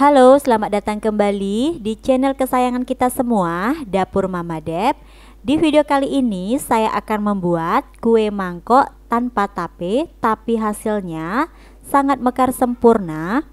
Halo, selamat datang kembali di channel kesayangan kita semua, Dapur Mama Dep. Di video kali ini saya akan membuat kue mangkok tanpa tape, tapi hasilnya sangat mekar sempurna.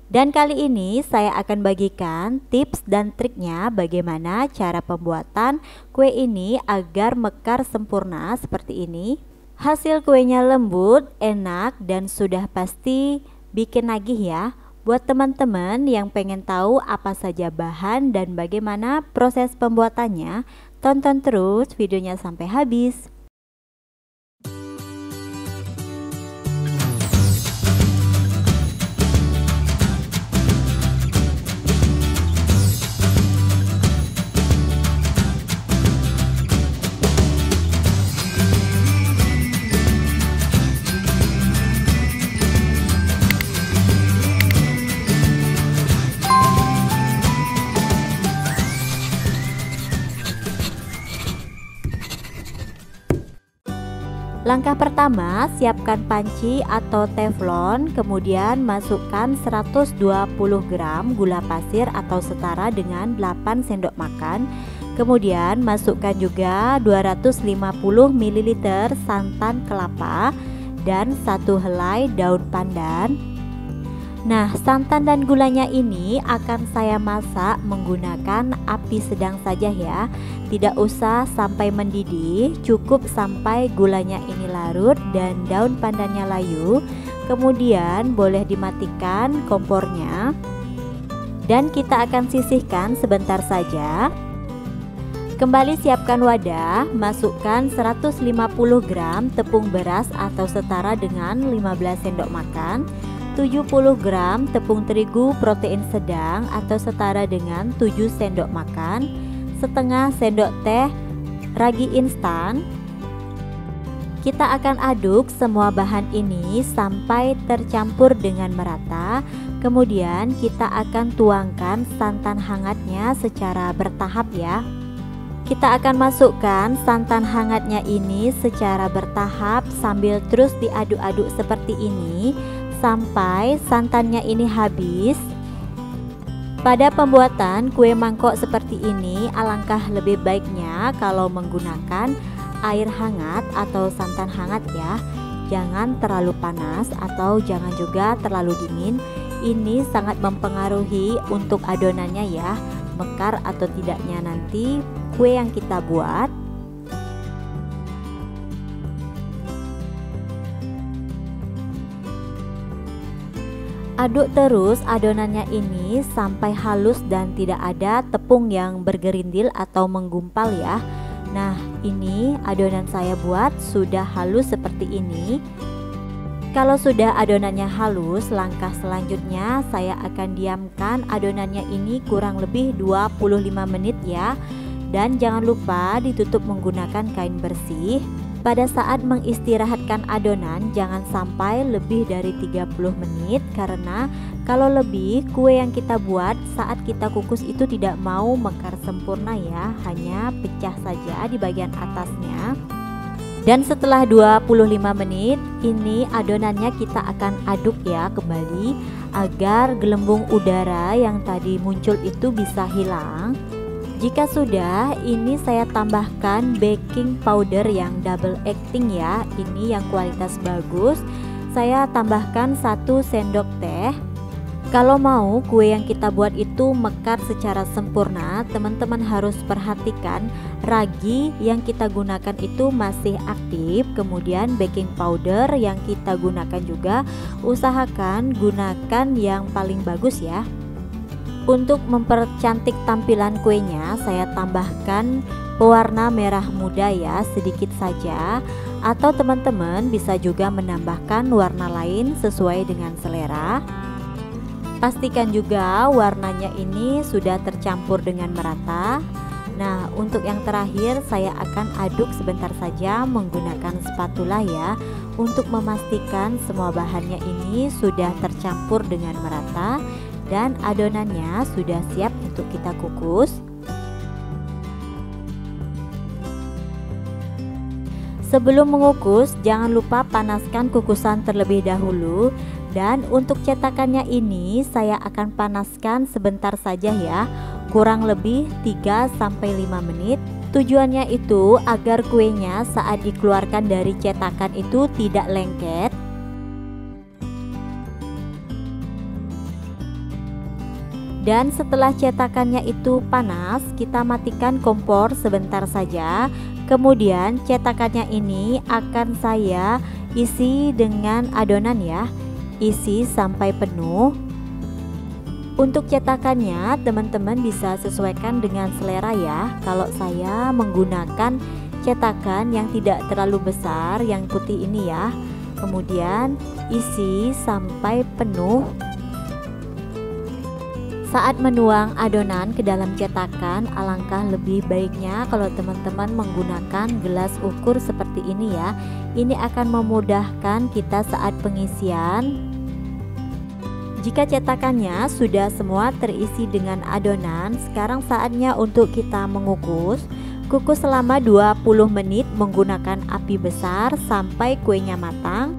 Dan kali ini saya akan bagikan tips dan triknya bagaimana cara pembuatan kue ini agar mekar sempurna seperti ini. Hasil kuenya lembut, enak, dan sudah pasti bikin nagih ya. Buat teman-teman yang pengen tahu apa saja bahan dan bagaimana proses pembuatannya, tonton terus videonya sampai habis. Langkah pertama, siapkan panci atau teflon, kemudian masukkan 120 gram gula pasir atau setara dengan 8 sendok makan. Kemudian masukkan juga 250 ml santan kelapa dan 1 helai daun pandan. Nah, santan dan gulanya ini akan saya masak menggunakan api sedang saja ya. Tidak usah sampai mendidih, cukup sampai gulanya ini larut dan daun pandannya layu. Kemudian boleh dimatikan kompornya. Dan kita akan sisihkan sebentar saja. Kembali siapkan wadah, masukkan 150 gram tepung beras atau setara dengan 15 sendok makan. 70 gram tepung terigu protein sedang atau setara dengan 7 sendok makan, setengah sendok teh ragi instan. Kita akan aduk semua bahan ini sampai tercampur dengan merata. Kemudian kita akan tuangkan santan hangatnya secara bertahap ya. Kita akan masukkan santan hangatnya ini secara bertahap sambil terus diaduk-aduk seperti ini sampai santannya ini habis. Pada pembuatan kue mangkok seperti ini, alangkah lebih baiknya kalau menggunakan air hangat atau santan hangat ya. Jangan terlalu panas atau jangan juga terlalu dingin. Ini sangat mempengaruhi untuk adonannya ya, mekar atau tidaknya nanti kue yang kita buat. Aduk terus adonannya ini sampai halus dan tidak ada tepung yang bergerindil atau menggumpal ya. Nah, ini adonan saya buat sudah halus seperti ini. Kalau sudah adonannya halus, langkah selanjutnya saya akan diamkan adonannya ini kurang lebih 25 menit ya. Dan jangan lupa ditutup menggunakan kain bersih. Pada saat mengistirahatkan adonan jangan sampai lebih dari 30 menit karena kalau lebih kue yang kita buat saat kita kukus itu tidak mau mekar sempurna ya, hanya pecah saja di bagian atasnya. Dan setelah 25 menit ini adonannya kita akan aduk ya kembali agar gelembung udara yang tadi muncul itu bisa hilang. Jika sudah, ini saya tambahkan baking powder yang double acting ya. Ini yang kualitas bagus. Saya tambahkan 1 sendok teh. Kalau mau kue yang kita buat itu mekar secara sempurna, teman-teman harus perhatikan ragi yang kita gunakan itu masih aktif. Kemudian baking powder yang kita gunakan juga usahakan gunakan yang paling bagus ya. Untuk mempercantik tampilan kuenya, saya tambahkan pewarna merah muda ya, sedikit saja. Atau teman-teman bisa juga menambahkan warna lain sesuai dengan selera. Pastikan juga warnanya ini sudah tercampur dengan merata. Nah, untuk yang terakhir saya akan aduk sebentar saja menggunakan spatula ya, untuk memastikan semua bahannya ini sudah tercampur dengan merata dan adonannya sudah siap untuk kita kukus. Sebelum mengukus, jangan lupa panaskan kukusan terlebih dahulu Dan untuk cetakannya ini saya akan panaskan sebentar saja ya, kurang lebih 3-5 menit. Tujuannya itu agar kuenya saat dikeluarkan dari cetakan itu tidak lengket. Dan setelah cetakannya itu panas, kita matikan kompor sebentar saja. Kemudian cetakannya ini akan saya isi dengan adonan ya, isi sampai penuh. Untuk cetakannya teman-teman bisa sesuaikan dengan selera ya. Kalau saya menggunakan cetakan yang tidak terlalu besar, yang putih ini ya. Kemudian isi sampai penuh. Saat menuang adonan ke dalam cetakan, alangkah lebih baiknya kalau teman-teman menggunakan gelas ukur seperti ini ya. Ini akan memudahkan kita saat pengisian. Jika cetakannya sudah semua terisi dengan adonan, sekarang saatnya untuk kita mengukus. Kukus selama 20 menit menggunakan api besar sampai kuenya matang.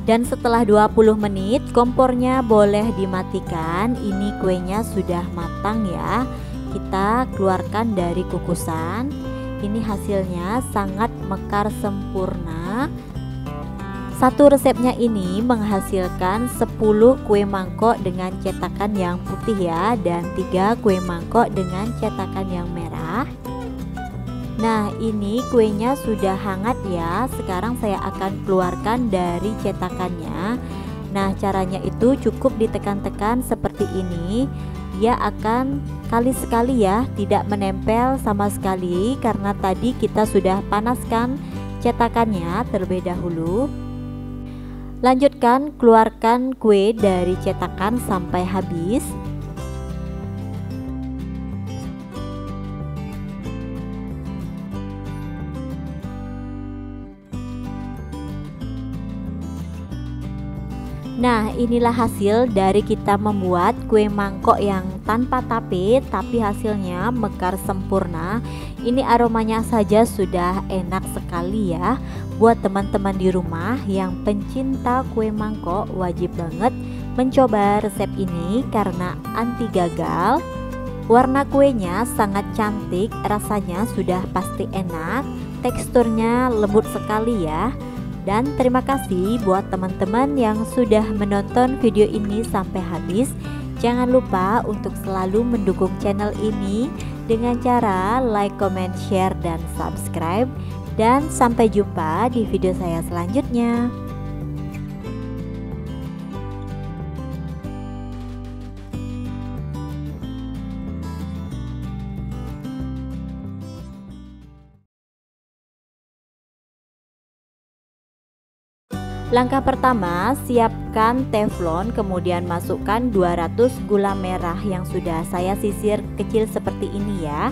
Dan setelah 20 menit kompornya boleh dimatikan. Ini kuenya sudah matang ya. Kita keluarkan dari kukusan. Ini hasilnya sangat mekar sempurna. Satu resepnya ini menghasilkan 10 kue mangkok dengan cetakan yang putih ya, dan 3 kue mangkok dengan cetakan yang merah. Nah, ini kuenya sudah hangat ya. Sekarang saya akan keluarkan dari cetakannya. Nah, caranya itu cukup ditekan-tekan seperti ini. Dia akan kali sekali ya, tidak menempel sama sekali karena tadi kita sudah panaskan cetakannya terlebih dahulu. Lanjutkan keluarkan kue dari cetakan sampai habis. Nah, inilah hasil dari kita membuat kue mangkok yang tanpa tape, tapi hasilnya mekar sempurna. Ini aromanya saja sudah enak sekali ya. Buat teman-teman di rumah yang pencinta kue mangkok, wajib banget mencoba resep ini karena anti gagal. Warna kuenya sangat cantik, rasanya sudah pasti enak, teksturnya lembut sekali ya. Dan terima kasih buat teman-teman yang sudah menonton video ini sampai habis. Jangan lupa untuk selalu mendukung channel ini dengan cara like, comment, share, dan subscribe. Dan sampai jumpa di video saya selanjutnya. Langkah pertama, siapkan teflon, kemudian masukkan 200 gula merah yang sudah saya sisir kecil seperti ini ya.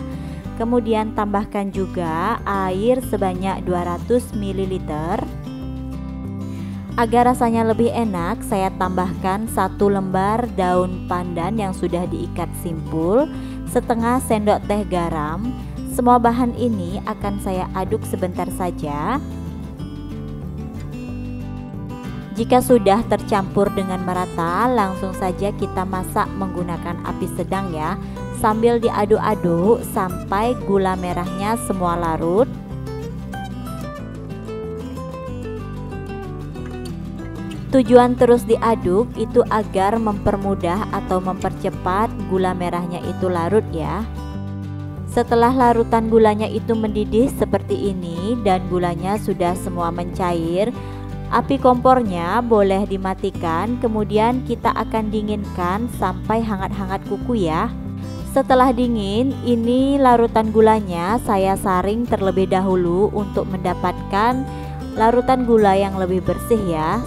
Kemudian tambahkan juga air sebanyak 200 ml. Agar rasanya lebih enak, saya tambahkan 1 lembar daun pandan yang sudah diikat simpul, setengah sendok teh garam. Semua bahan ini akan saya aduk sebentar saja. Jika sudah tercampur dengan merata, langsung saja kita masak menggunakan api sedang ya, sambil diaduk-aduk sampai gula merahnya semua larut. Tujuan terus diaduk itu agar mempermudah atau mempercepat gula merahnya itu larut ya. Setelah larutan gulanya itu mendidih seperti ini dan gulanya sudah semua mencair, api kompornya boleh dimatikan, kemudian kita akan dinginkan sampai hangat-hangat kuku ya. Setelah dingin, ini larutan gulanya saya saring terlebih dahulu untuk mendapatkan larutan gula yang lebih bersih ya.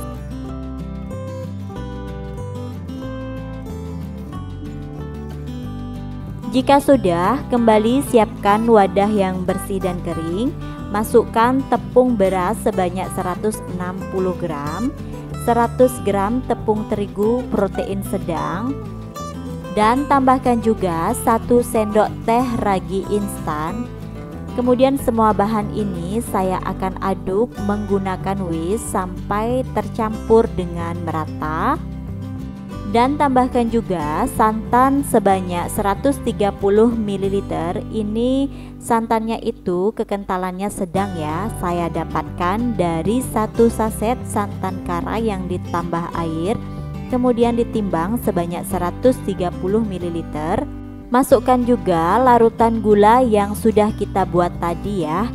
Jika sudah, kembali siapkan wadah yang bersih dan kering. Masukkan tepung beras sebanyak 160 gram, 100 gram tepung terigu protein sedang, dan tambahkan juga 1 sendok teh ragi instan. Kemudian semua bahan ini saya akan aduk menggunakan whisk sampai tercampur dengan merata. Dan tambahkan juga santan sebanyak 130 ml. Ini santannya itu kekentalannya sedang ya. Saya dapatkan dari 1 saset santan kara yang ditambah air, kemudian ditimbang sebanyak 130 ml. Masukkan juga larutan gula yang sudah kita buat tadi ya.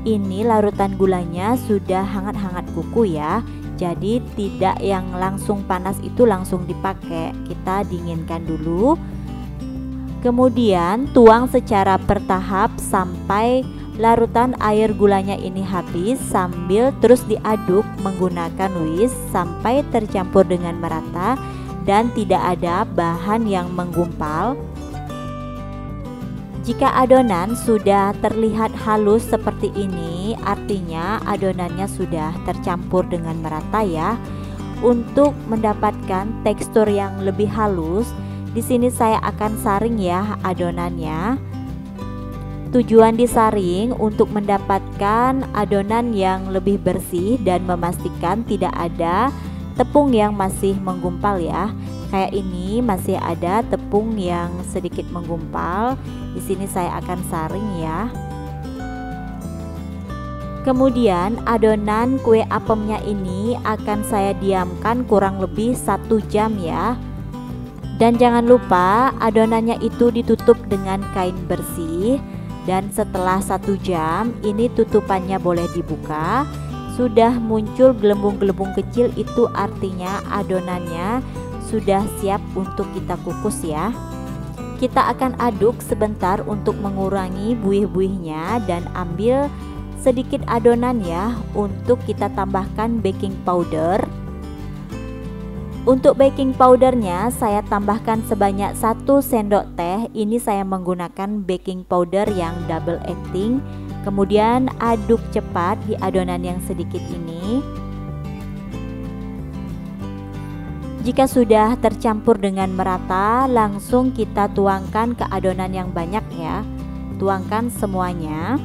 Ini larutan gulanya sudah hangat-hangat kuku ya. Jadi tidak yang langsung panas itu langsung dipakai, kita dinginkan dulu. Kemudian tuang secara bertahap sampai larutan air gulanya ini habis, sambil terus diaduk menggunakan whisk sampai tercampur dengan merata dan tidak ada bahan yang menggumpal. Jika adonan sudah terlihat halus seperti ini, artinya adonannya sudah tercampur dengan merata ya. Untuk mendapatkan tekstur yang lebih halus, di sini saya akan saring ya adonannya. Tujuan disaring untuk mendapatkan adonan yang lebih bersih dan memastikan tidak ada tepung yang masih menggumpal ya. Kayak ini masih ada tepung yang sedikit menggumpal. Di sini saya akan saring ya. Kemudian adonan kue apemnya ini akan saya diamkan kurang lebih 1 jam ya. Dan jangan lupa adonannya itu ditutup dengan kain bersih. Dan setelah 1 jam ini tutupannya boleh dibuka. Sudah muncul gelembung-gelembung kecil, itu artinya adonannya sudah siap untuk kita kukus ya. Kita akan aduk sebentar untuk mengurangi buih-buihnya dan ambil sedikit adonan ya untuk kita tambahkan baking powder. Untuk baking powdernya saya tambahkan sebanyak 1 sendok teh. Ini saya menggunakan baking powder yang double acting. Kemudian aduk cepat di adonan yang sedikit ini. Jika sudah tercampur dengan merata, langsung kita tuangkan ke adonan yang banyak ya. Tuangkan semuanya.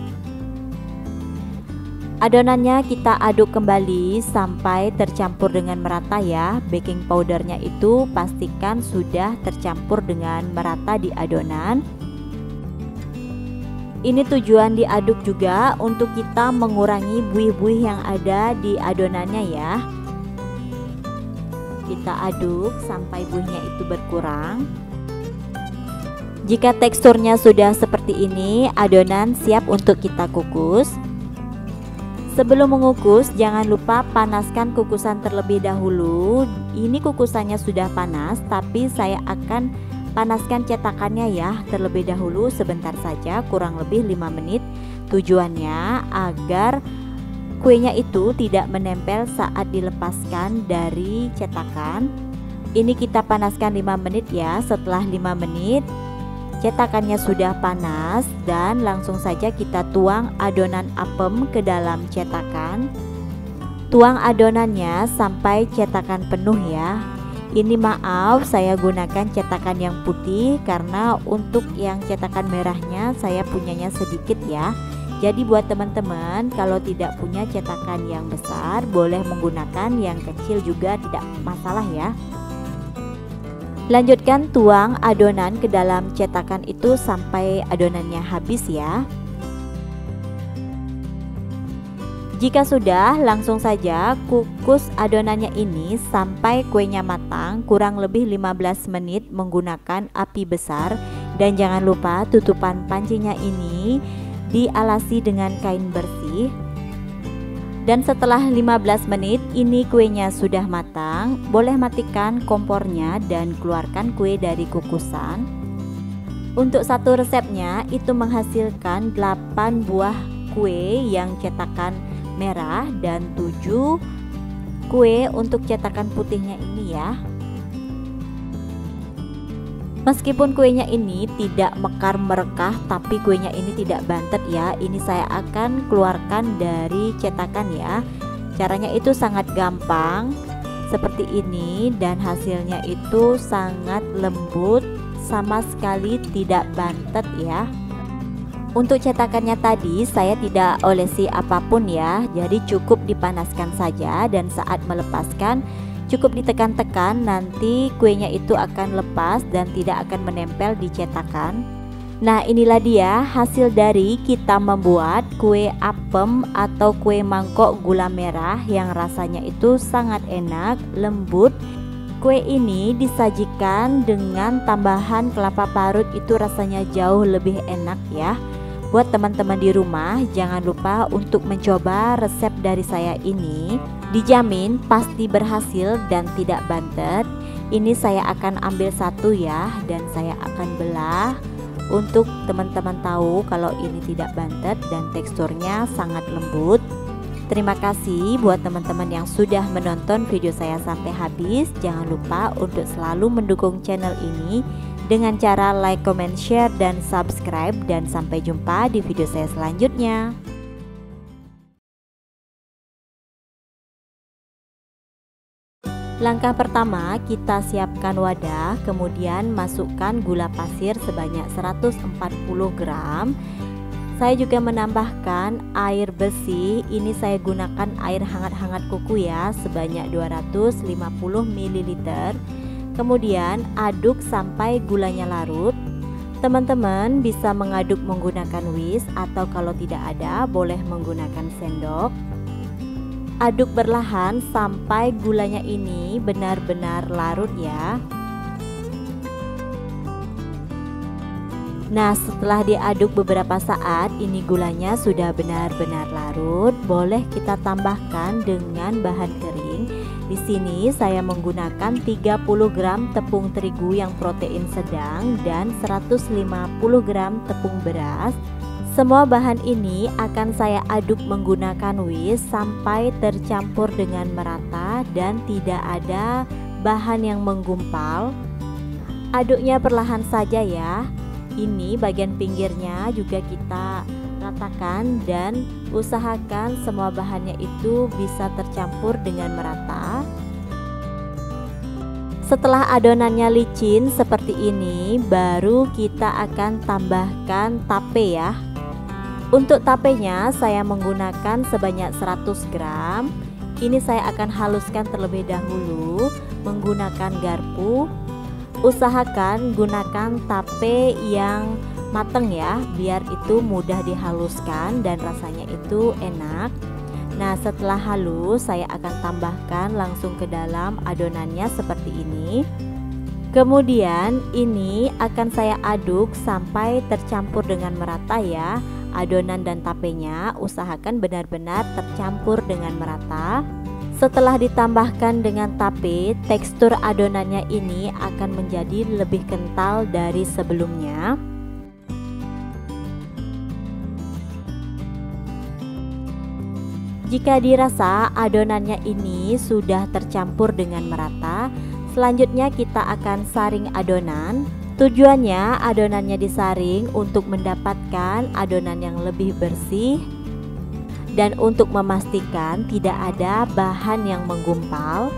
Adonannya kita aduk kembali sampai tercampur dengan merata ya. Baking powdernya itu pastikan sudah tercampur dengan merata di adonan. Ini tujuan diaduk juga untuk kita mengurangi buih-buih yang ada di adonannya ya. Kita aduk sampai buihnya itu berkurang. Jika teksturnya sudah seperti ini, adonan siap untuk kita kukus. Sebelum mengukus, jangan lupa panaskan kukusan terlebih dahulu. Ini kukusannya sudah panas, tapi saya akan panaskan cetakannya ya terlebih dahulu sebentar saja, kurang lebih 5 menit. Tujuannya agar kuenya itu tidak menempel saat dilepaskan dari cetakan. Ini kita panaskan 5 menit ya. Setelah 5 menit cetakannya sudah panas dan langsung saja kita tuang adonan apem ke dalam cetakan. Tuang adonannya sampai cetakan penuh ya. Ini maaf saya gunakan cetakan yang putih karena untuk yang cetakan merahnya saya punyanya sedikit ya. Jadi buat teman-teman kalau tidak punya cetakan yang besar boleh menggunakan yang kecil juga, tidak masalah ya. Lanjutkan tuang adonan ke dalam cetakan itu sampai adonannya habis ya. Jika sudah, langsung saja kukus adonannya ini sampai kuenya matang kurang lebih 15 menit menggunakan api besar. Dan jangan lupa tutupan pancinya ini dialasi dengan kain bersih. Dan setelah 15 menit ini kuenya sudah matang, boleh matikan kompornya dan keluarkan kue dari kukusan. Untuk satu resepnya itu menghasilkan 8 buah kue yang cetakan merah dan 7 kue untuk cetakan putihnya ini ya. Meskipun kuenya ini tidak mekar merekah, tapi kuenya ini tidak bantet ya. Ini saya akan keluarkan dari cetakan ya. Caranya itu sangat gampang seperti ini dan hasilnya itu sangat lembut, sama sekali tidak bantet ya. Untuk cetakannya tadi saya tidak olesi apapun ya, jadi cukup dipanaskan saja dan saat melepaskan cukup ditekan-tekan, nanti kuenya itu akan lepas dan tidak akan menempel di cetakan. Nah, inilah dia hasil dari kita membuat kue apem atau kue mangkok gula merah yang rasanya itu sangat enak, lembut. Kue ini disajikan dengan tambahan kelapa parut, itu rasanya jauh lebih enak ya. Buat teman-teman di rumah, jangan lupa untuk mencoba resep dari saya ini. Dijamin pasti berhasil dan tidak bantet. Ini saya akan ambil satu ya, dan saya akan belah untuk teman-teman tahu kalau ini tidak bantet dan teksturnya sangat lembut. Terima kasih buat teman-teman yang sudah menonton video saya sampai habis. Jangan lupa untuk selalu mendukung channel ini dengan cara like, comment, share, dan subscribe. Dan sampai jumpa di video saya selanjutnya. Langkah pertama, kita siapkan wadah, kemudian masukkan gula pasir sebanyak 140 gram. Saya juga menambahkan air bersih. Ini saya gunakan air hangat-hangat kuku ya, sebanyak 250 ml. Kemudian aduk sampai gulanya larut. Teman-teman bisa mengaduk menggunakan whisk atau kalau tidak ada boleh menggunakan sendok. Aduk perlahan sampai gulanya ini benar-benar larut ya. Nah, setelah diaduk beberapa saat, ini gulanya sudah benar-benar larut. Boleh kita tambahkan dengan bahan kering. Di sini saya menggunakan 30 gram tepung terigu yang protein sedang dan 150 gram tepung beras. Semua bahan ini akan saya aduk menggunakan whisk sampai tercampur dengan merata dan tidak ada bahan yang menggumpal. Aduknya perlahan saja ya. Ini bagian pinggirnya juga kita ratakan dan usahakan semua bahannya itu bisa tercampur dengan merata. Setelah adonannya licin seperti ini, baru kita akan tambahkan tape ya. Untuk tapenya saya menggunakan sebanyak 100 gram. Ini saya akan haluskan terlebih dahulu menggunakan garpu. Usahakan gunakan tape yang mateng ya, biar itu mudah dihaluskan dan rasanya itu enak. Nah, setelah halus saya akan tambahkan langsung ke dalam adonannya seperti ini. Kemudian ini akan saya aduk sampai tercampur dengan merata ya. Adonan dan tapenya usahakan benar-benar tercampur dengan merata. Setelah ditambahkan dengan tape, tekstur adonannya ini akan menjadi lebih kental dari sebelumnya. Jika dirasa adonannya ini sudah tercampur dengan merata, selanjutnya kita akan saring adonan. Tujuannya adonannya disaring untuk mendapatkan adonan yang lebih bersih dan untuk memastikan tidak ada bahan yang menggumpal.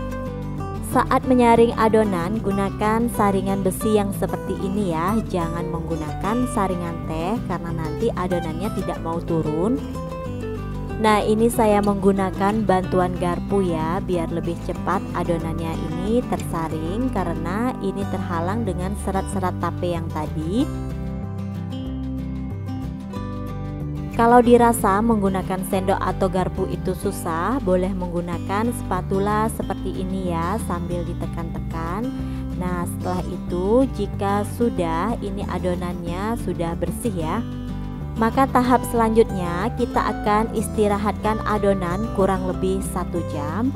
Saat menyaring adonan, gunakan saringan besi yang seperti ini ya. Jangan menggunakan saringan teh karena nanti adonannya tidak mau turun. Nah, ini saya menggunakan bantuan garpu ya, biar lebih cepat adonannya ini tersaring karena ini terhalang dengan serat-serat tape yang tadi. Kalau dirasa menggunakan sendok atau garpu itu susah, boleh menggunakan spatula seperti ini ya, sambil ditekan-tekan. Nah, setelah itu jika sudah ini adonannya sudah bersih ya, maka tahap selanjutnya kita akan istirahatkan adonan kurang lebih 1 jam.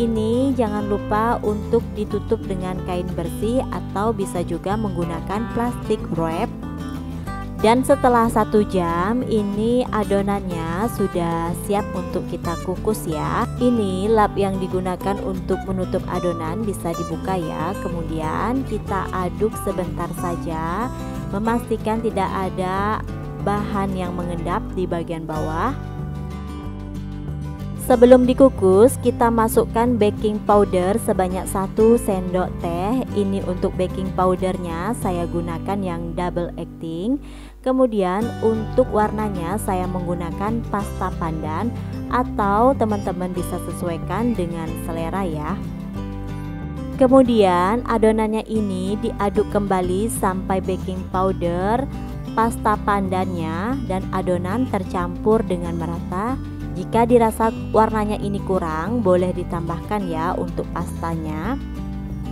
Ini jangan lupa untuk ditutup dengan kain bersih atau bisa juga menggunakan plastik wrap. Dan setelah 1 jam ini adonannya sudah siap untuk kita kukus ya. Ini lap yang digunakan untuk menutup adonan bisa dibuka ya. Kemudian kita aduk sebentar saja, memastikan tidak ada bahan yang mengendap di bagian bawah. Sebelum dikukus, kita masukkan baking powder sebanyak 1 sendok teh. Ini untuk baking powdernya saya gunakan yang double acting. Kemudian untuk warnanya saya menggunakan pasta pandan, atau teman-teman bisa sesuaikan dengan selera ya. Kemudian adonannya ini diaduk kembali sampai baking powder, pasta pandannya, dan adonan tercampur dengan merata. Jika dirasa warnanya ini kurang, boleh ditambahkan ya untuk pastanya.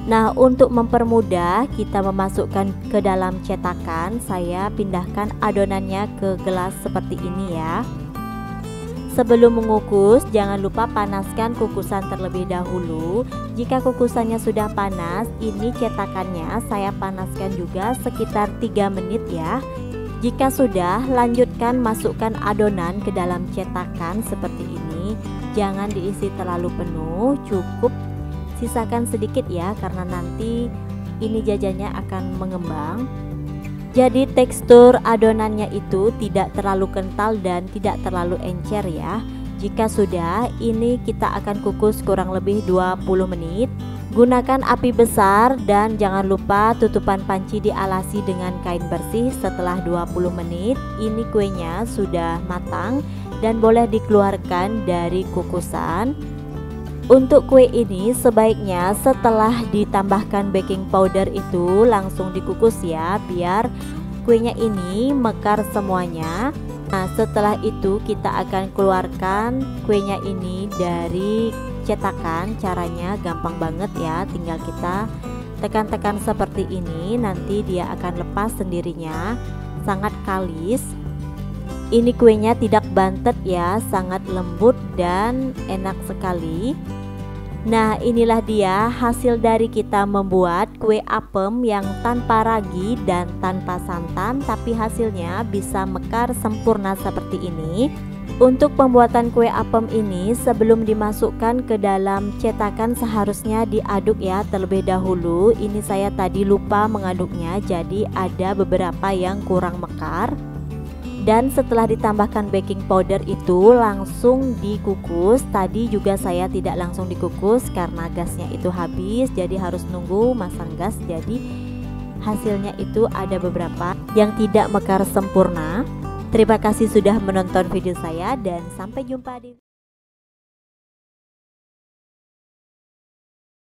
Nah, untuk mempermudah kita memasukkan ke dalam cetakan, saya pindahkan adonannya ke gelas seperti ini ya. Sebelum mengukus, jangan lupa panaskan kukusan terlebih dahulu. Jika kukusannya sudah panas, ini cetakannya saya panaskan juga sekitar 3 menit ya. Jika sudah, lanjutkan masukkan adonan ke dalam cetakan seperti ini. Jangan diisi terlalu penuh, cukup sisakan sedikit ya, karena nanti ini jajannya akan mengembang. Jadi tekstur adonannya itu tidak terlalu kental dan tidak terlalu encer ya. Jika sudah, ini kita akan kukus kurang lebih 20 menit. Gunakan api besar dan jangan lupa tutupan panci dialasi dengan kain bersih. Setelah 20 menit ini kuenya sudah matang dan boleh dikeluarkan dari kukusan. Untuk kue ini sebaiknya setelah ditambahkan baking powder itu langsung dikukus ya, biar kuenya ini mekar semuanya. Nah, setelah itu kita akan keluarkan kuenya ini dari cetakan. Caranya gampang banget ya, tinggal kita tekan-tekan seperti ini, nanti dia akan lepas sendirinya. Sangat kalis. Ini kuenya tidak bantet ya, sangat lembut dan enak sekali. Nah, inilah dia hasil dari kita membuat kue apem yang tanpa ragi dan tanpa santan, tapi hasilnya bisa mekar sempurna seperti ini. Untuk pembuatan kue apem ini, sebelum dimasukkan ke dalam cetakan seharusnya diaduk ya terlebih dahulu. Ini saya tadi lupa mengaduknya, jadi ada beberapa yang kurang mekar. Dan setelah ditambahkan baking powder itu langsung dikukus. Tadi juga saya tidak langsung dikukus karena gasnya itu habis, jadi harus nunggu masang gas. Jadi hasilnya itu ada beberapa yang tidak mekar sempurna. Terima kasih sudah menonton video saya dan sampai jumpa di